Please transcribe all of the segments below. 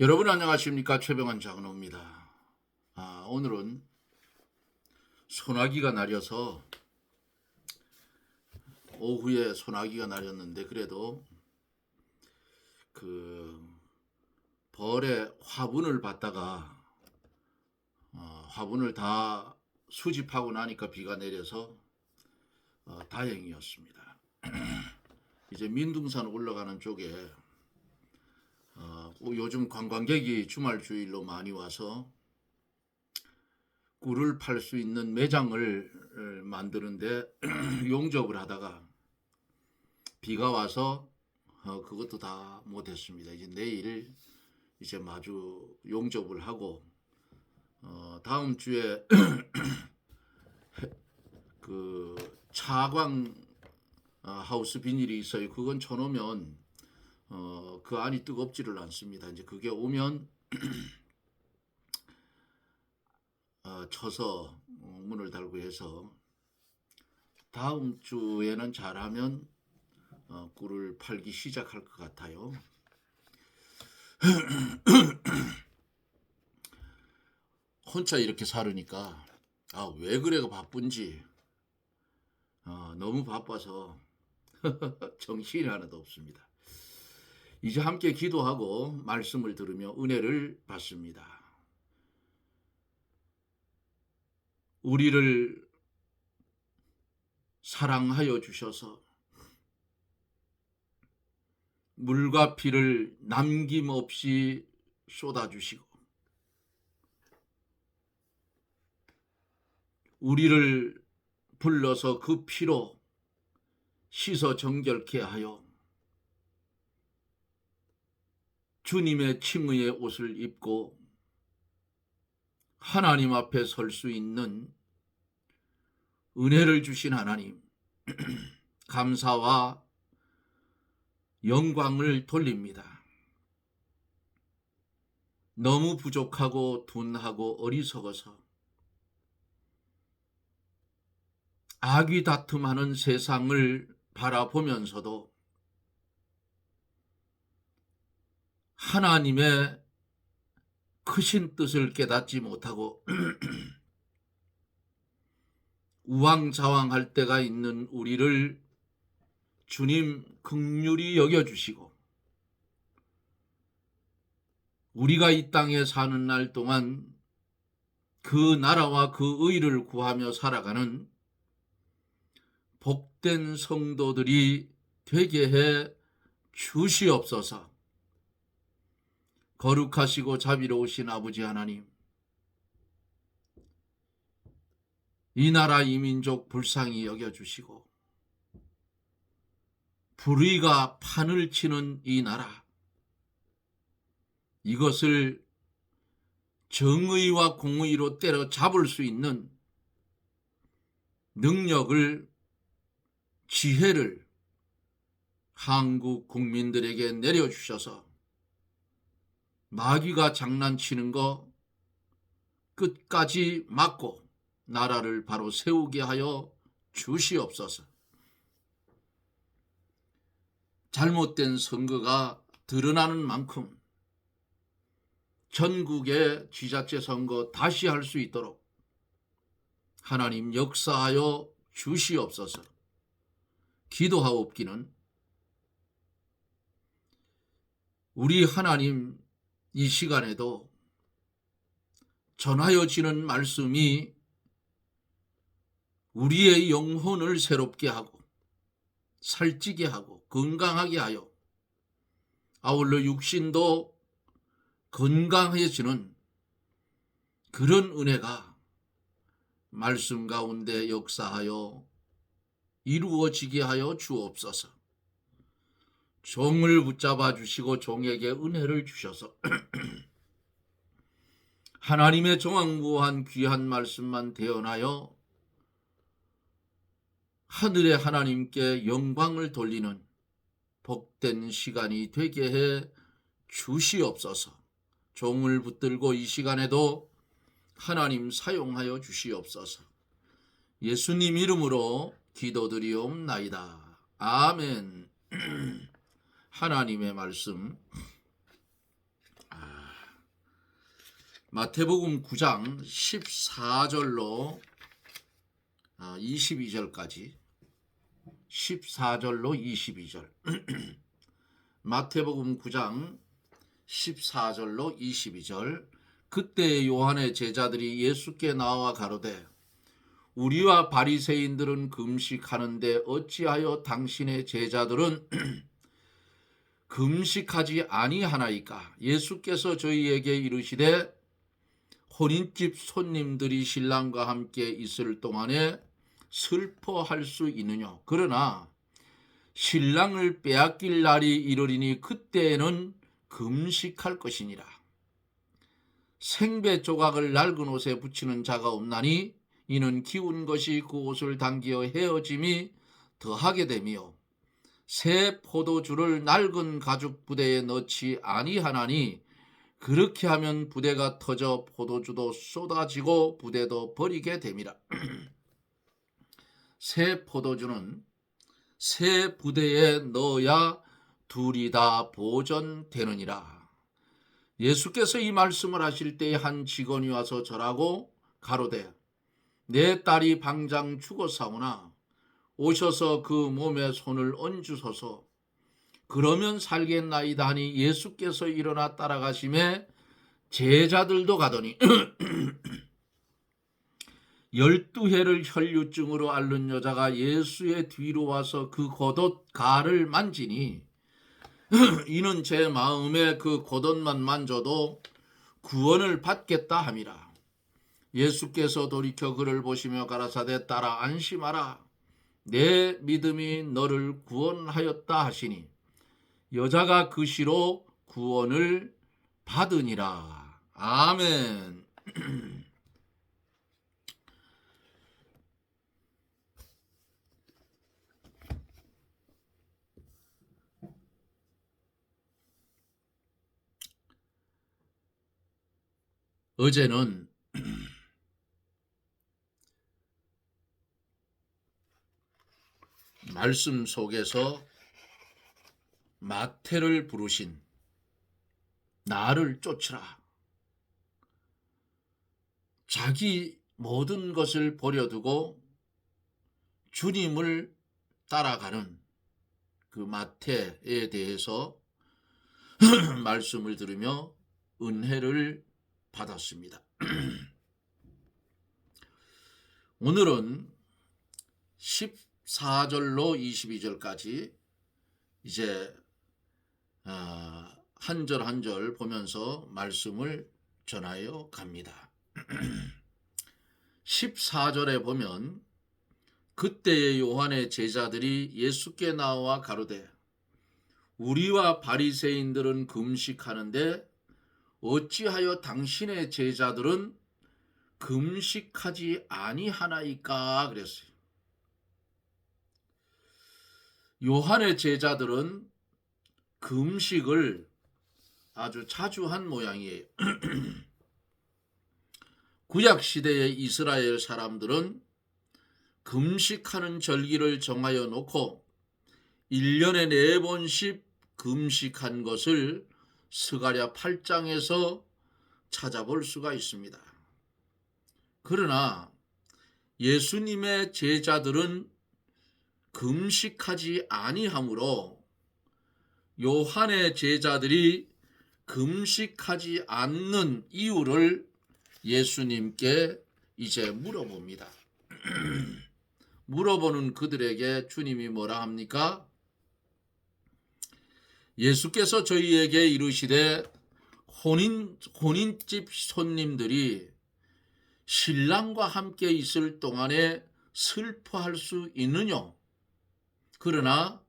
여러분 안녕하십니까? 최병환 장로입니다. 오늘은 소나기가 내려서 오후에 소나기가 내렸는데 그래도 그 벌의 화분을 받다가 화분을 다 수집하고 나니까 비가 내려서 다행이었습니다. 이제 민둥산 올라가는 쪽에 요즘 관광객이 주말 주일로 많이 와서 꿀을 팔 수 있는 매장을 만드는데 용접을 하다가 비가 와서 그것도 다 못했습니다. 이제 내일 이제 마주 용접을 하고 다음 주에 그 차광 하우스 비닐이 있어요. 그건 쳐놓으면 그 안이 뜨겁지를 않습니다. 이제 그게 오면 쳐서 문을 달고 해서 다음 주에는 잘하면 꿀을 팔기 시작할 것 같아요. 혼자 이렇게 살으니까 왜 그래가 바쁜지 너무 바빠서 정신이 하나도 없습니다. 이제 함께 기도하고 말씀을 들으며 은혜를 받습니다. 우리를 사랑하여 주셔서 물과 피를 남김없이 쏟아주시고 우리를 불러서 그 피로 씻어 정결케 하여 주님의 칭의의 옷을 입고 하나님 앞에 설 수 있는 은혜를 주신 하나님, 감사와 영광을 돌립니다. 너무 부족하고 둔하고 어리석어서 악이 다툼하는 세상을 바라보면서도 하나님의 크신 뜻을 깨닫지 못하고 우왕좌왕할 때가 있는 우리를 주님 긍휼히 여겨주시고 우리가 이 땅에 사는 날 동안 그 나라와 그 의를 구하며 살아가는 복된 성도들이 되게 해 주시옵소서. 거룩하시고 자비로우신 아버지 하나님, 이 나라 이 민족 불쌍히 여겨주시고 불의가 판을 치는 이 나라, 이것을 정의와 공의로 때려잡을 수 있는 능력을, 지혜를 한국 국민들에게 내려주셔서 마귀가 장난치는 거 끝까지 막고 나라를 바로 세우게 하여 주시옵소서. 잘못된 선거가 드러나는 만큼 전국의 지자체 선거 다시 할 수 있도록 하나님 역사하여 주시옵소서. 기도하옵기는 우리 하나님 이 시간에도 전하여지는 말씀이 우리의 영혼을 새롭게 하고 살찌게 하고 건강하게 하여 아울러 육신도 건강해지는 그런 은혜가 말씀 가운데 역사하여 이루어지게 하여 주옵소서. 종을 붙잡아 주시고 종에게 은혜를 주셔서 하나님의 종황무한 귀한 말씀만 대언하여 하늘의 하나님께 영광을 돌리는 복된 시간이 되게 해 주시옵소서. 종을 붙들고 이 시간에도 하나님 사용하여 주시옵소서. 예수님 이름으로 기도드리옵나이다. 아멘. 하나님의 말씀 마태복음 9장 14절로 22절까지 14절로 22절 마태복음 9장 14절로 22절 그때 요한의 제자들이 예수께 나와 가로되 우리와 바리새인들은 금식하는데 어찌하여 당신의 제자들은 금식하지 아니하나이까? 예수께서 저희에게 이르시되 혼인집 손님들이 신랑과 함께 있을 동안에 슬퍼할 수 있느냐? 그러나 신랑을 빼앗길 날이 이르리니 그때에는 금식할 것이니라. 생배 조각을 낡은 옷에 붙이는 자가 없나니 이는 기운 것이 그 옷을 당기어 헤어짐이 더하게 되며 새 포도주를 낡은 가죽 부대에 넣지 아니하나니 그렇게 하면 부대가 터져 포도주도 쏟아지고 부대도 버리게 됨이라. 새 포도주는 새 부대에 넣어야 둘이 다 보존되느니라. 예수께서 이 말씀을 하실 때에 한 직원이 와서 절하고 가로되 내 딸이 방장 죽었사오나 오셔서 그 몸에 손을 얹으소서. 그러면 살겠나이다 하니 예수께서 일어나 따라가심에 제자들도 가더니 12해를 혈류증으로 앓는 여자가 예수의 뒤로 와서 그 겉옷 가를 만지니 이는 제 마음에 그 겉옷만 만져도 구원을 받겠다 함이라. 예수께서 돌이켜 그를 보시며 가라사대 딸아 안심하라. 내 믿음이 너를 구원하였다 하시니 여자가 그 시로 구원을 받으니라. 아멘. 어제는 말씀 속에서 마태를 부르신 나를 쫓으라. 자기 모든 것을 버려두고 주님을 따라가는 그 마태에 대해서 말씀을 들으며 은혜를 받았습니다. 오늘은 14절로 22절까지 이제 한 절 한 절 보면서 말씀을 전하여 갑니다. 14절에 보면 그때의 요한의 제자들이 예수께 나와 가로되 우리와 바리새인들은 금식하는데 어찌하여 당신의 제자들은 금식하지 아니하나이까 그랬어요. 요한의 제자들은 금식을 아주 자주 한 모양이에요. 구약시대의 이스라엘 사람들은 금식하는 절기를 정하여 놓고 1년에 4번씩 금식한 것을 스가랴 8장에서 찾아볼 수가 있습니다. 그러나 예수님의 제자들은 금식하지 아니하므로 요한의 제자들이 금식하지 않는 이유를 예수님께 이제 물어봅니다. 물어보는 그들에게 주님이 뭐라 합니까? 예수께서 저희에게 이르시되 혼인집 손님들이 신랑과 함께 있을 동안에 슬퍼할 수 있느냐? 그러나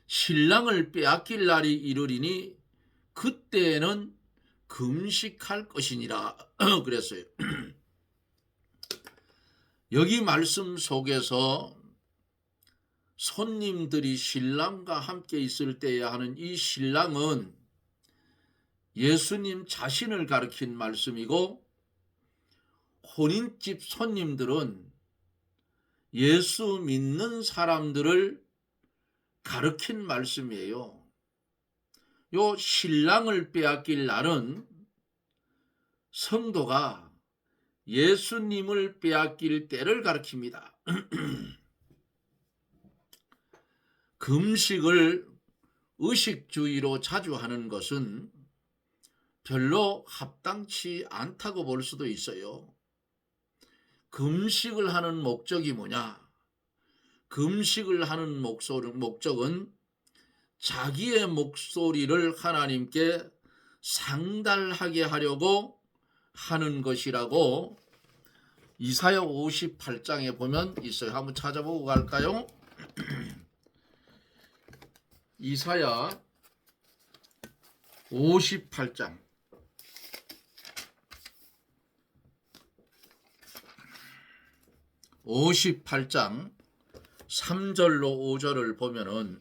신랑을 빼앗길 날이 이르리니 그때에는 금식할 것이니라 그랬어요. 여기 말씀 속에서 손님들이 신랑과 함께 있을 때에 하는 이 신랑은 예수님 자신을 가리킨 말씀이고 혼인집 손님들은 예수 믿는 사람들을 가리킨 말씀이에요. 요 신랑을 빼앗길 날은 성도가 예수님을 빼앗길 때를 가리킵니다. 금식을 의식주의로 자주 하는 것은 별로 합당치 않다고 볼 수도 있어요. 금식을 하는 목적이 뭐냐? 금식을 하는 목적은 자기의 목소리를 하나님께 상달하게 하려고 하는 것이라고 이사야 58장에 보면 있어요. 한번 찾아보고 갈까요? 이사야 58장 3절로 5절을 보면은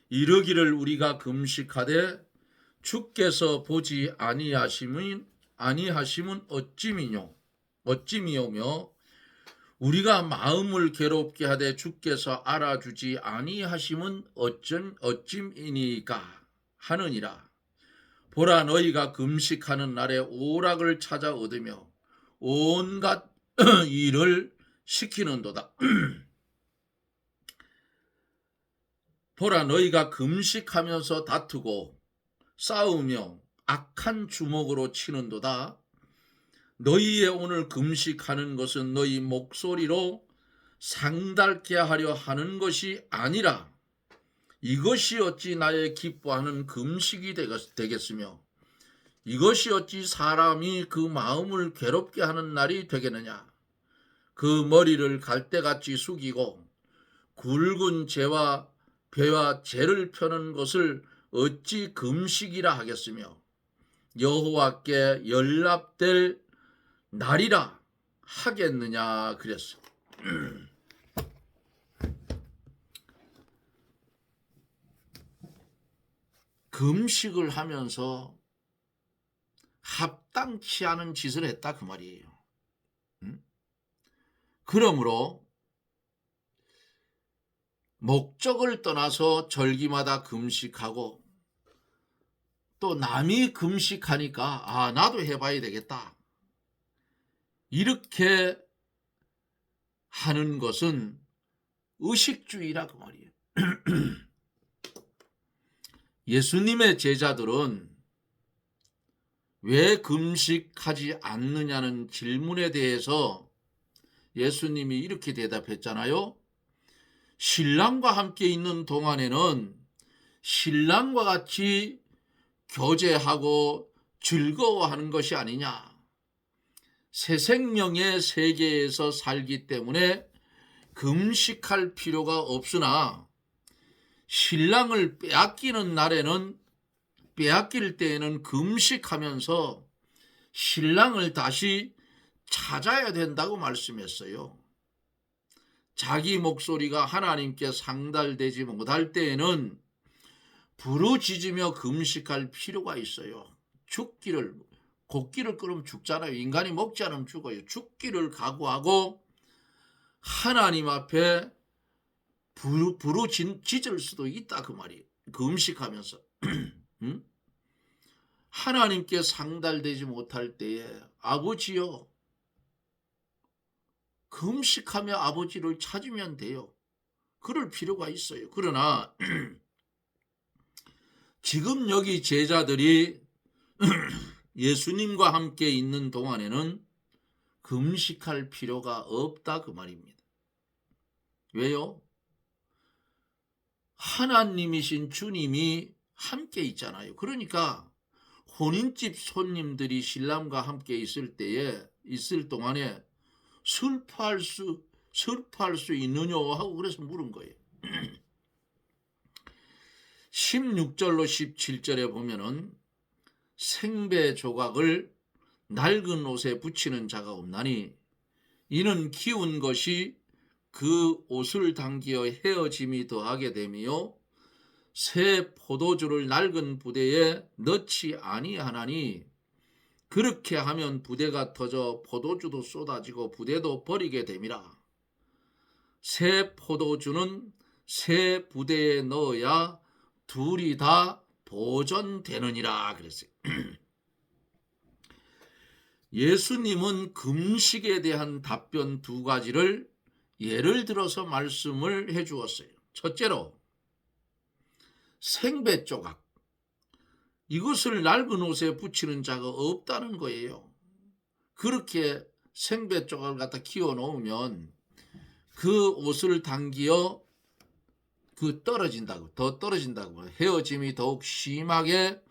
이르기를 우리가 금식하되 주께서 보지 아니하심은 어찌미요며 우리가 마음을 괴롭게 하되 주께서 알아주지 아니하심은 어찌미니까 하느니라. 보라, 너희가 금식하는 날에 오락을 찾아 얻으며 온갖 일을 시키는도다. 보라, 너희가 금식하면서 다투고 싸우며 악한 주먹으로 치는도다. 너희의 오늘 금식하는 것은 너희 목소리로 상달케 하려 하는 것이 아니라 이것이 어찌 나의 기뻐하는 금식이 되겠으며 이것이 어찌 사람이 그 마음을 괴롭게 하는 날이 되겠느냐. 그 머리를 갈대같이 숙이고 굵은 배와 재를 펴는 것을 어찌 금식이라 하겠으며 여호와께 연락될 날이라 하겠느냐 그랬어. 금식을 하면서 합당치 않은 짓을 했다 그 말이에요. 그러므로 목적을 떠나서 절기마다 금식하고 또 남이 금식하니까 나도 해봐야 되겠다. 이렇게 하는 것은 의식주의라 그 말이에요. 예수님의 제자들은 왜 금식하지 않느냐는 질문에 대해서 예수님이 이렇게 대답했잖아요. 신랑과 함께 있는 동안에는 신랑과 같이 교제하고 즐거워하는 것이 아니냐. 새 생명의 세계에서 살기 때문에 금식할 필요가 없으나 신랑을 빼앗길 때에는 금식하면서 신랑을 다시 찾아야 된다고 말씀했어요. 자기 목소리가 하나님께 상달되지 못할 때에는 부르짖으며 금식할 필요가 있어요. 곡기를 끓으면 죽잖아요. 인간이 먹지 않으면 죽어요. 죽기를 각오하고 하나님 앞에 부르짖을 수도 있다 그 말이에요. 금식하면서 하나님께 상달되지 못할 때에 아버지여, 금식하며 아버지를 찾으면 돼요. 그럴 필요가 있어요. 그러나 지금 여기 제자들이 예수님과 함께 있는 동안에는 금식할 필요가 없다 그 말입니다. 왜요? 하나님이신 주님이 함께 있잖아요. 그러니까 혼인집 손님들이 신랑과 함께 있을 동안에 슬퍼할 수 있느냐 하고 그래서 물은 거예요. 16절로 17절에 보면은 생배 조각을 낡은 옷에 붙이는 자가 없나니 이는 키운 것이 그 옷을 당기어 헤어짐이 더하게 되며 새 포도주를 낡은 부대에 넣지 아니하나니 그렇게 하면 부대가 터져 포도주도 쏟아지고 부대도 버리게 됨이라. 새 포도주는 새 부대에 넣어야 둘이 다 보존되느니라 그랬어요. 예수님은 금식에 대한 답변 두 가지를 예를 들어서 말씀을 해 주었어요. 첫째로 생배 조각, 이것을 낡은 옷에 붙이는 자가 없다는 거예요. 그렇게 생배 조각을 갖다 키워 놓으면 그 옷을 당기어 더 떨어진다고, 헤어짐이 더욱 심하게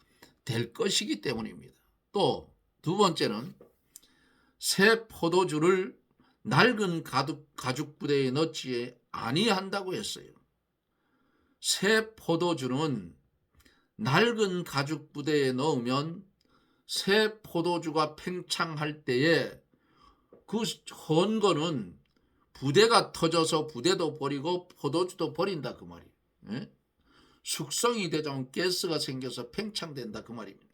될 것이기 때문입니다. 또 두 번째는 새 포도주를 낡은 가죽 부대에 넣지 아니한다고 했어요. 새 포도주는 낡은 가죽 부대에 넣으면 새 포도주가 팽창할 때에 그 헌거는 부대가 터져서 부대도 버리고 포도주도 버린다 그 말이에요. 예? 숙성이 되자면 가스가 생겨서 팽창된다 그 말입니다.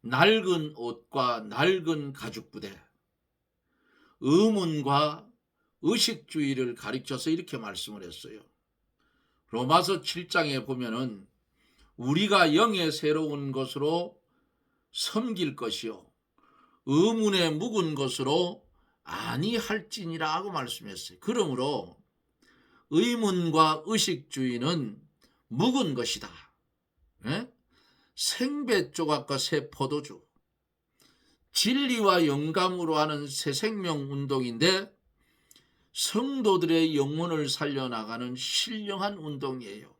낡은 옷과 낡은 가죽 부대, 의문과 의식주의를 가르쳐서 이렇게 말씀을 했어요. 로마서 7장에 보면은 우리가 영의 새로운 것으로 섬길 것이요 의문에 묵은 것으로 아니할지니라 하고 말씀했어요. 그러므로 의문과 의식주의는 묵은 것이다. 예? 생배 조각과 새 포도주, 진리와 영감으로 하는 새 생명 운동인데 성도들의 영혼을 살려나가는 신령한 운동이에요.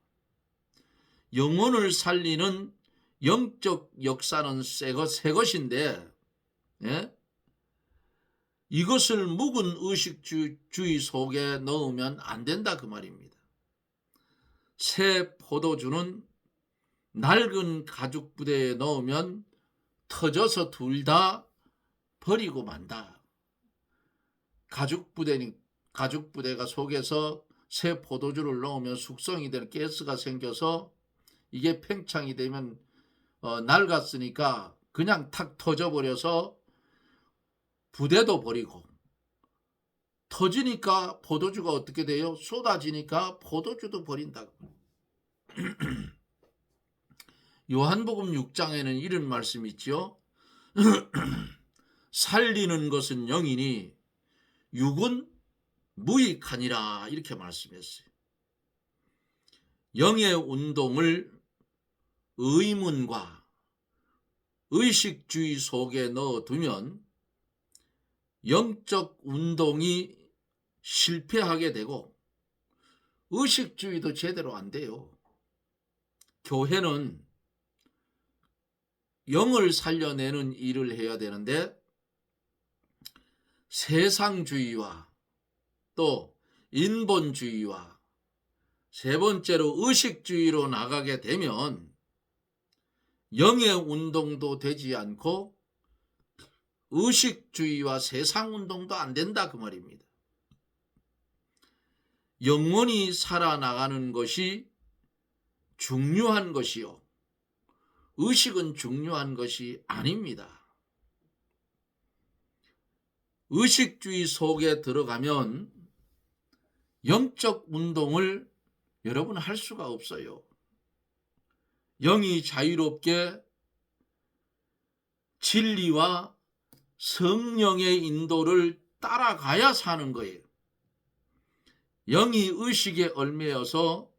영혼을 살리는 영적 역사는 새 것인데, 예? 이것을 묵은 의식주의 속에 넣으면 안 된다 그 말입니다. 새 포도주는 낡은 가죽 부대에 넣으면 터져서 둘 다 버리고 만다. 가죽 부대가 속에서 새 포도주를 넣으면 숙성이 되는 가스가 생겨서 이게 팽창이 되면 낡았으니까 그냥 탁 터져버려서 부대도 버리고, 터지니까 포도주가 어떻게 돼요? 쏟아지니까 포도주도 버린다. 요한복음 6장에는 이런 말씀이 있죠. 살리는 것은 영이니 육은 무익하니라 이렇게 말씀했어요. 영의 운동을 의문과 의식주의 속에 넣어두면 영적 운동이 실패하게 되고 의식주의도 제대로 안 돼요. 교회는 영을 살려내는 일을 해야 되는데 세상주의와 또 인본주의와 세 번째로 의식주의로 나가게 되면 영의 운동도 되지 않고 의식주의와 세상운동도 안 된다 그 말입니다. 영혼이 살아나가는 것이 중요한 것이요 의식은 중요한 것이 아닙니다. 의식주의 속에 들어가면 영적 운동을 여러분 할 수가 없어요. 영이 자유롭게 진리와 성령의 인도를 따라가야 사는 거예요. 영이 의식에 얽매여서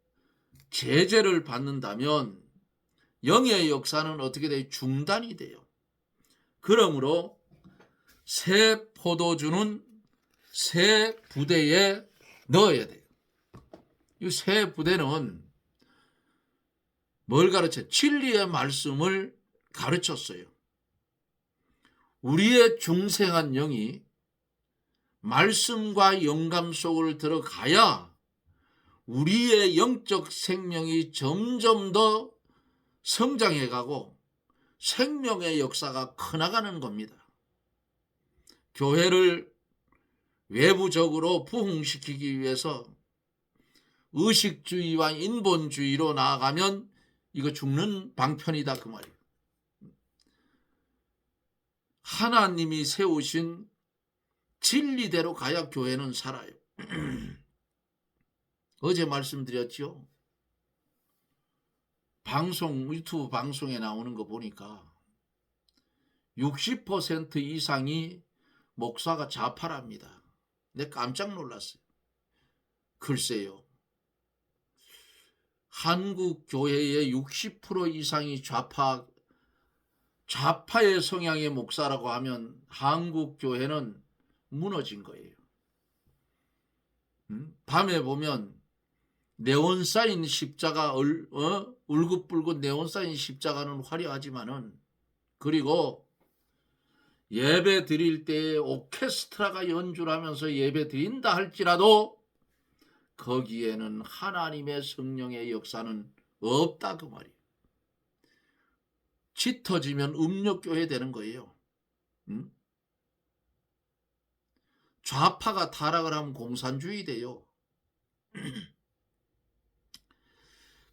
제재를 받는다면 영의 역사는 어떻게 돼요? 중단이 돼요. 그러므로 새 포도주는 새 부대에 넣어야 돼요. 이 새 부대는 뭘 가르쳐요? 진리의 말씀을 가르쳤어요. 우리의 중생한 영이 말씀과 영감 속을 들어가야 우리의 영적 생명이 점점 더 성장해가고 생명의 역사가 커나가는 겁니다. 교회를 외부적으로 부흥시키기 위해서 의식주의와 인본주의로 나아가면 이거 죽는 방편이다 그 말이에요. 하나님이 세우신 진리대로 가야 교회는 살아요. 어제 말씀드렸죠. 유튜브 방송에 나오는 거 보니까 60% 이상이 목사가 좌파랍니다. 내 깜짝 놀랐어요. 글쎄요. 한국 교회의 60% 이상이 좌파의 성향의 목사라고 하면 한국 교회는 무너진 거예요. 밤에 보면 네온 사인 십자가, 울긋불긋 네온 사인 십자가는 화려하지만은, 그리고 예배 드릴 때 오케스트라가 연주를 하면서 예배 드린다 할지라도 거기에는 하나님의 성령의 역사는 없다 그 말이에요. 짙어지면 음력교회 되는 거예요. 좌파가 타락을 하면 공산주의 돼요.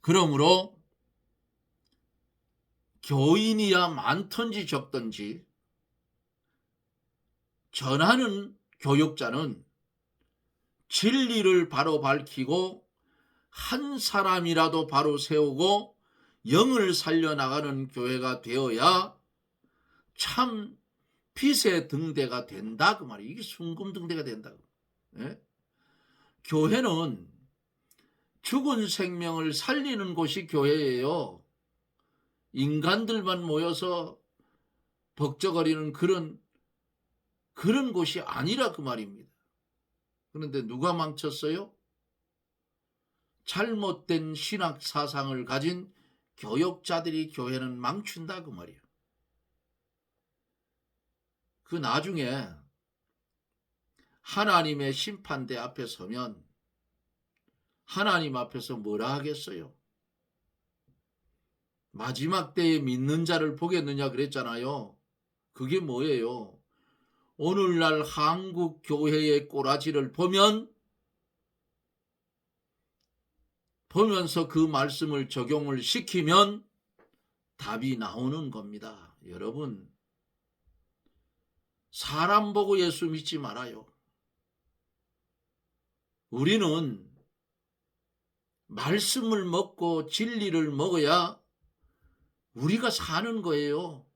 그러므로 교인이야 많든지 적든지 전하는 교육자는 진리를 바로 밝히고 한 사람이라도 바로 세우고 영을 살려나가는 교회가 되어야 참 빛의 등대가 된다 그 말이에요. 이게 순금등대가 된다. 예? 교회는 죽은 생명을 살리는 곳이 교회예요. 인간들만 모여서 벅적거리는 그런 곳이 아니라 그 말입니다. 그런데 누가 망쳤어요? 잘못된 신학 사상을 가진 교역자들이 교회는 망친다 그 말이에요. 그 나중에 하나님의 심판대 앞에 서면 하나님 앞에서 뭐라 하겠어요? 마지막 때에 믿는 자를 보겠느냐 그랬잖아요. 그게 뭐예요? 오늘날 한국 교회의 꼬라지를 보면서 그 말씀을 적용을 시키면 답이 나오는 겁니다. 여러분, 사람 보고 예수 믿지 말아요. 우리는 말씀을 먹고 진리를 먹어야 우리가 사는 거예요.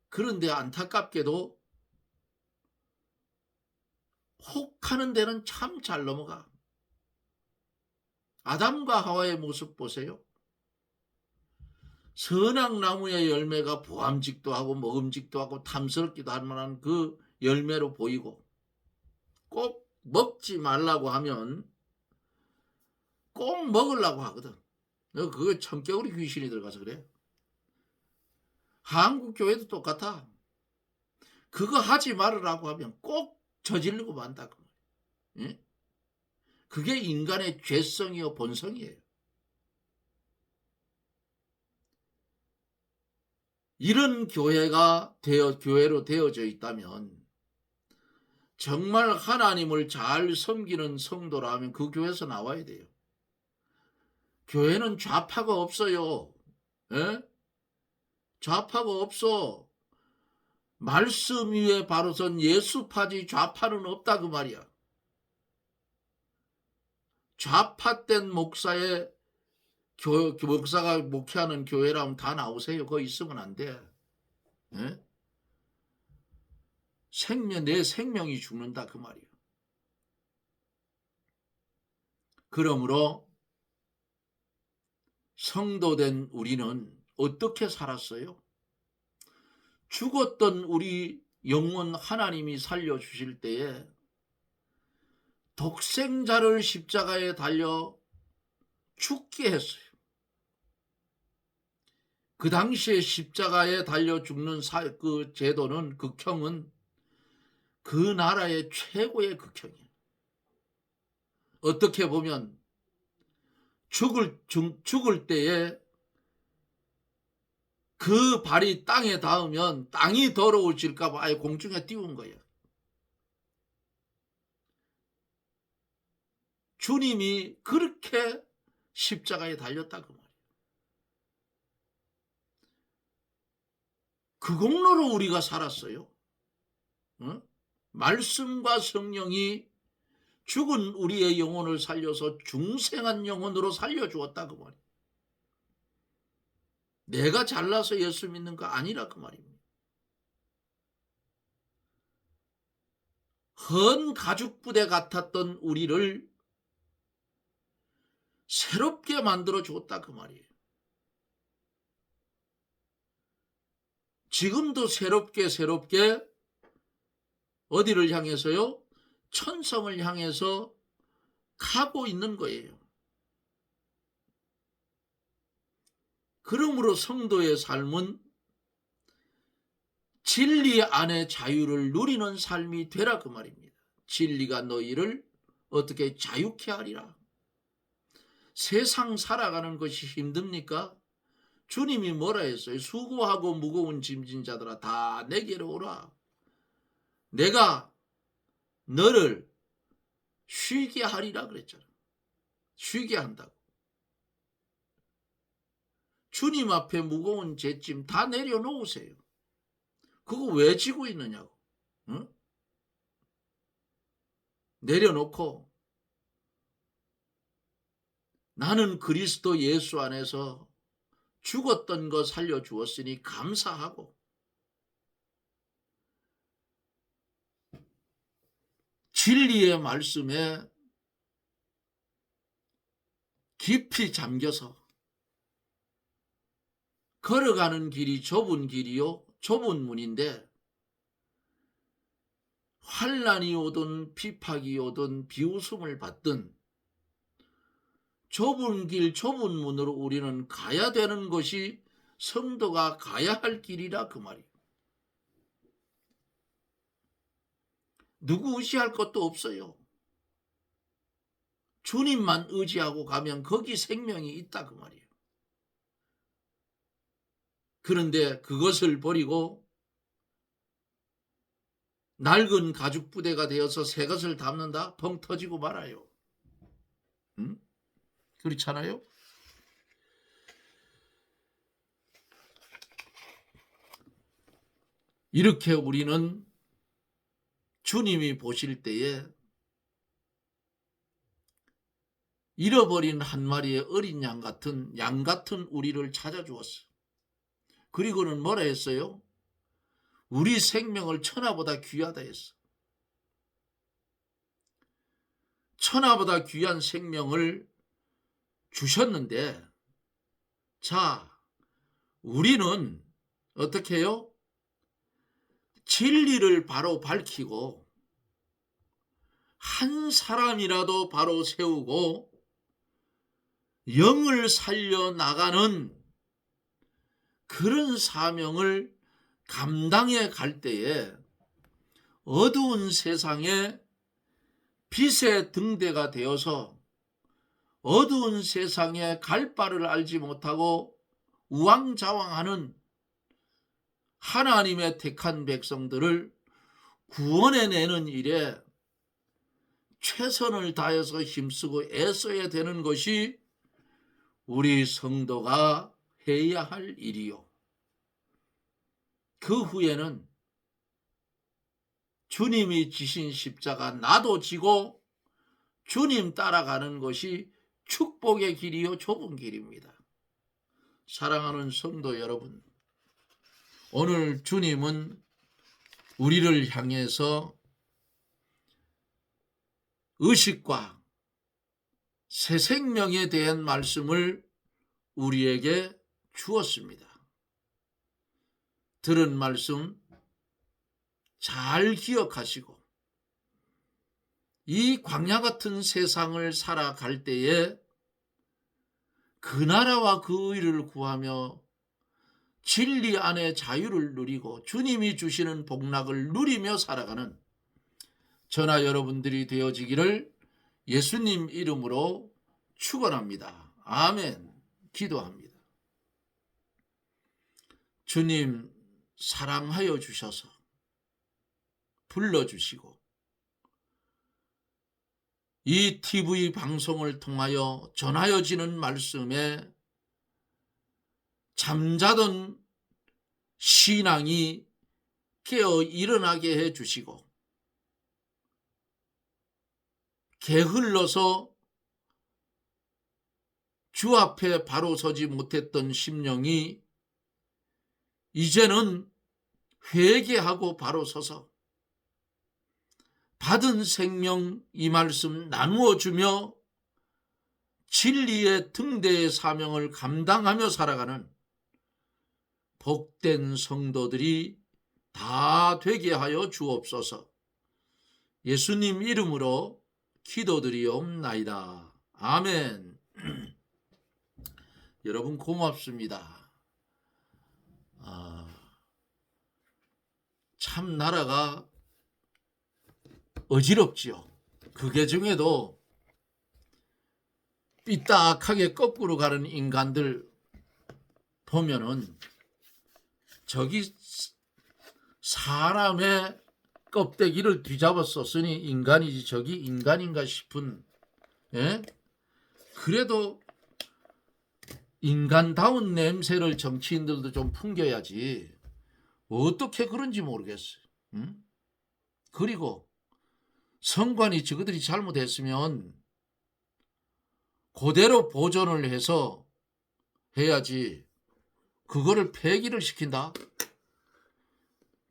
그런데 안타깝게도 혹하는 데는 참 잘 넘어가. 아담과 하와의 모습 보세요. 선악나무의 열매가 보암직도 하고 먹음직도 하고 탐스럽기도 할 만한 그 열매로 보이고, 꼭 먹지 말라고 하면 꼭 먹으려고 하거든. 그거 청개구리 귀신이 들어가서 그래. 한국 교회도 똑같아. 그거 하지 말으라고 하면 꼭 저지르고 만다. 예? 그게 인간의 죄성이요 본성이에요. 이런 교회로 되어져 있다면 정말 하나님을 잘 섬기는 성도라면 그 교회에서 나와야 돼요. 교회는 좌파가 없어요. 예? 좌파가 없어. 말씀 위에 바로 선 예수파지 좌파는 없다 그 말이야. 좌파된 목사가 목회하는 교회라면 다 나오세요. 거기 있으면 안 돼. 예? 내 생명이 죽는다 그 말이에요. 그러므로 성도된 우리는 어떻게 살았어요? 죽었던 우리 영혼 하나님이 살려주실 때에 독생자를 십자가에 달려 죽게 했어요. 그 당시에 십자가에 달려 죽는 그 제도는, 극형은 그 나라의 최고의 극형이에요. 어떻게 보면 죽을 때에 그 발이 땅에 닿으면 땅이 더러워질까 봐 아예 공중에 띄운 거예요. 주님이 그렇게 십자가에 달렸다 그 말이에요. 그 공로로 우리가 살았어요. 말씀과 성령이 죽은 우리의 영혼을 살려서 중생한 영혼으로 살려주었다 그 말이에요. 내가 잘나서 예수 믿는 거 아니라 그 말입니다. 헌 가죽부대 같았던 우리를 새롭게 만들어 주었다 그 말이에요. 지금도 새롭게 어디를 향해서요? 천성을 향해서 가고 있는 거예요. 그러므로 성도의 삶은 진리 안에 자유를 누리는 삶이 되라 그 말입니다. 진리가 너희를 어떻게 자유케 하리라. 세상 살아가는 것이 힘듭니까? 주님이 뭐라 했어요? 수고하고 무거운 짐진 자들아 다 내게로 오라. 내가 너를 쉬게 하리라 그랬잖아. 쉬게 한다고. 주님 앞에 무거운 죄짐 다 내려놓으세요. 그거 왜 지고 있느냐고. 응? 내려놓고 나는 그리스도 예수 안에서 죽었던 거 살려주었으니 감사하고 진리의 말씀에 깊이 잠겨서 걸어가는 길이 좁은 길이요 좁은 문인데 환난이 오든 비박이 오든 비웃음을 받든 좁은 길 좁은 문으로 우리는 가야 되는 것이 성도가 가야 할 길이라 그 말이에요. 누구 의지할 것도 없어요. 주님만 의지하고 가면 거기 생명이 있다 그 말이에요. 그런데 그것을 버리고 낡은 가죽 부대가 되어서 새 것을 담는다? 벙 터지고 말아요. 응? 그렇잖아요? 이렇게 우리는 주님이 보실 때에 잃어버린 한 마리의 어린 양 같은 우리를 찾아주었어요. 그리고는 뭐라 했어요? 우리 생명을 천하보다 귀하다 했어. 천하보다 귀한 생명을 주셨는데 자, 우리는 어떻게 해요? 진리를 바로 밝히고 한 사람이라도 바로 세우고 영을 살려나가는 그런 사명을 감당해 갈 때에 어두운 세상에 빛의 등대가 되어서 어두운 세상에 갈 바를 알지 못하고 우왕좌왕하는 하나님의 택한 백성들을 구원해내는 일에 최선을 다해서 힘쓰고 애써야 되는 것이 우리 성도가 해야 할 일이요. 그 후에는 주님이 지신 십자가 나도 지고 주님 따라가는 것이 축복의 길이요 좁은 길입니다. 사랑하는 성도 여러분, 오늘 주님은 우리를 향해서 의식과 새 생명에 대한 말씀을 우리에게 주었습니다. 들은 말씀 잘 기억하시고 이 광야 같은 세상을 살아갈 때에 그 나라와 그 의를 구하며 진리 안에 자유를 누리고 주님이 주시는 복락을 누리며 살아가는 저나 여러분들이 되어지기를 예수님 이름으로 축원합니다. 아멘. 기도합니다. 주님 사랑하여 주셔서 불러주시고 이 TV 방송을 통하여 전하여지는 말씀에 잠자던 신앙이 깨어 일어나게 해주시고 게을러서 주 앞에 바로 서지 못했던 심령이 이제는 회개하고 바로 서서 받은 생명 이 말씀 나누어 주며 진리의 등대의 사명을 감당하며 살아가는 복된 성도들이 다 되게 하여 주옵소서. 예수님 이름으로 기도드리옵나이다. 아멘. 여러분 고맙습니다. 참 나라가 어지럽지요. 그 중에도 삐딱하게 거꾸로 가는 인간들 보면은 저기 사람의 껍데기를 뒤잡아 썼으니 인간이지 저기 인간인가 싶은, 예? 그래도 인간다운 냄새를 정치인들도 좀 풍겨야지 어떻게 그런지 모르겠어요. 응? 그리고 선관위 저그들이 잘못했으면 그대로 보존을 해서 해야지 그거를 폐기를 시킨다?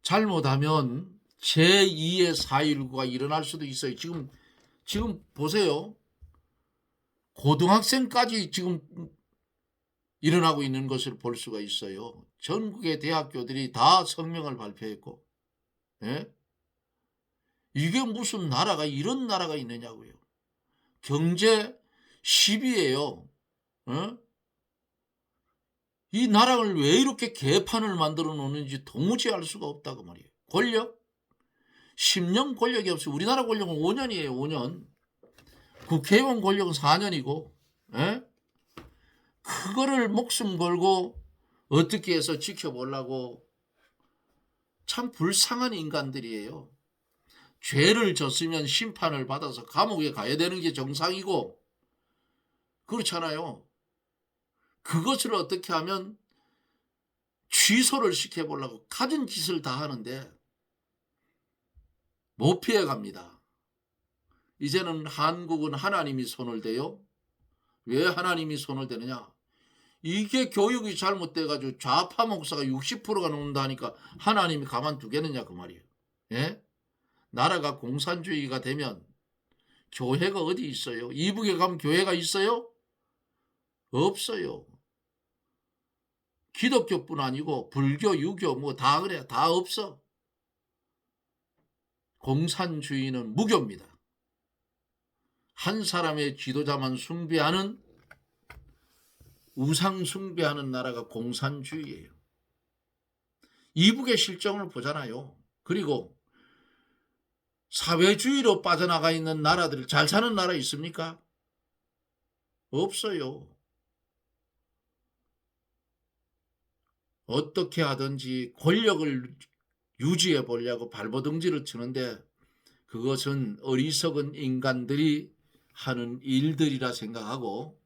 잘못하면 제2의 4.19가 일어날 수도 있어요. 지금 보세요. 고등학생까지 지금 일어나고 있는 것을 볼 수가 있어요. 전국의 대학교들이 다 성명을 발표했고, 예? 이게 무슨 나라가 이런 나라가 있느냐고요. 경제 10위예요. 예? 이 나라를 왜 이렇게 개판을 만들어 놓는지 도무지 알 수가 없다고 말이에요. 권력? 10년 권력이 없어요. 우리나라 권력은 5년이에요. 5년. 국회의원 권력은 4년이고, 예? 그거를 목숨 걸고 어떻게 해서 지켜보려고 참 불쌍한 인간들이에요. 죄를 졌으면 심판을 받아서 감옥에 가야 되는 게 정상이고, 그렇잖아요. 그것을 어떻게 하면 취소를 시켜보려고 가진 짓을 다 하는데 못 피해갑니다. 이제는 한국은 하나님이 손을 대요. 왜 하나님이 손을 대느냐? 이게 교육이 잘못돼가지고 좌파 목사가 60%가 넘는다니까 하나님이 가만두겠느냐 그 말이에요. 예? 나라가 공산주의가 되면 교회가 어디 있어요? 이북에 가면 교회가 있어요? 없어요. 기독교뿐 아니고 불교, 유교 뭐 다 그래. 다 없어. 공산주의는 무교입니다. 한 사람의 지도자만 숭배하는, 우상 숭배하는 나라가 공산주의예요. 이북의 실정을 보잖아요. 그리고 사회주의로 빠져나가 있는 나라들, 잘 사는 나라 있습니까? 없어요. 어떻게 하든지 권력을 유지해 보려고 발버둥지를 치는데 그것은 어리석은 인간들이 하는 일들이라 생각하고,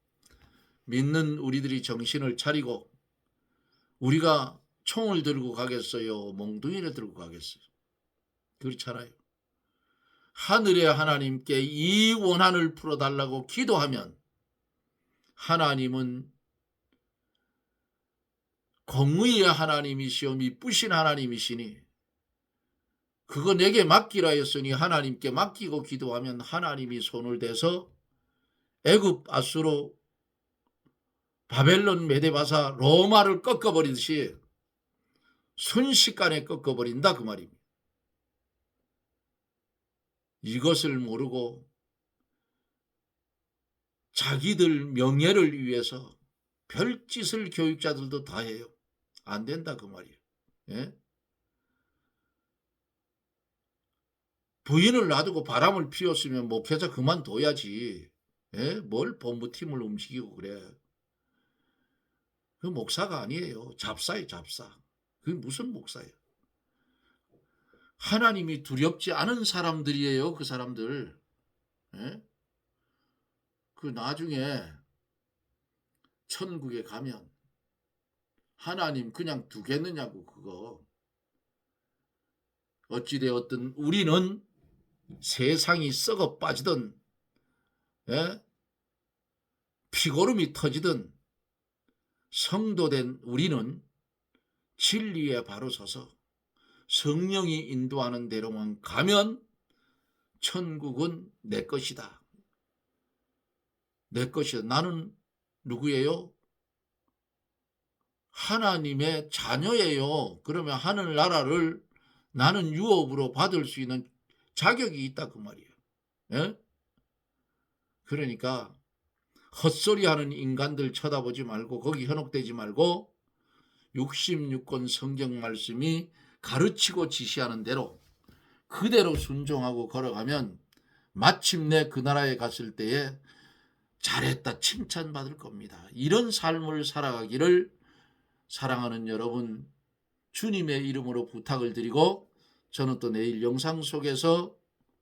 믿는 우리들이 정신을 차리고, 우리가 총을 들고 가겠어요? 몽둥이를 들고 가겠어요? 그렇잖아요. 하늘의 하나님께 이 원한을 풀어달라고 기도하면 하나님은 공의의 하나님이시오 미쁘신 하나님이시니 그거 내게 맡기라 했으니 하나님께 맡기고 기도하면 하나님이 손을 대서 애굽 아수로 바벨론 메데바사 로마를 꺾어버리듯이 순식간에 꺾어버린다 그 말입니다. 이것을 모르고 자기들 명예를 위해서 별짓을 교육자들도 다 해요. 안 된다 그 말이에요. 예? 부인을 놔두고 바람을 피웠으면 목회자 그만둬야지. 예? 뭘 본부팀을 움직이고 그래. 그 목사가 아니에요. 잡사예요, 잡사. 그게 무슨 목사예요? 하나님이 두렵지 않은 사람들이에요, 그 사람들. 예? 그 나중에 천국에 가면 하나님 그냥 두겠느냐고 그거. 어찌되었든 우리는 세상이 썩어 빠지든, 예? 피고름이 터지든 성도된 우리는 진리에 바로 서서 성령이 인도하는 대로만 가면 천국은 내 것이다. 내 것이다. 나는 누구예요? 하나님의 자녀예요. 그러면 하늘나라를 나는 유업으로 받을 수 있는 자격이 있다 그 말이에요. 예? 그러니까 헛소리하는 인간들 쳐다보지 말고 거기 현혹되지 말고 66권 성경 말씀이 가르치고 지시하는 대로 그대로 순종하고 걸어가면 마침내 그 나라에 갔을 때에 잘했다 칭찬받을 겁니다. 이런 삶을 살아가기를 사랑하는 여러분 주님의 이름으로 부탁을 드리고 저는 또 내일 영상 속에서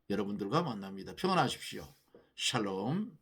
여러분들과 만납니다. 평안하십시오. 샬롬.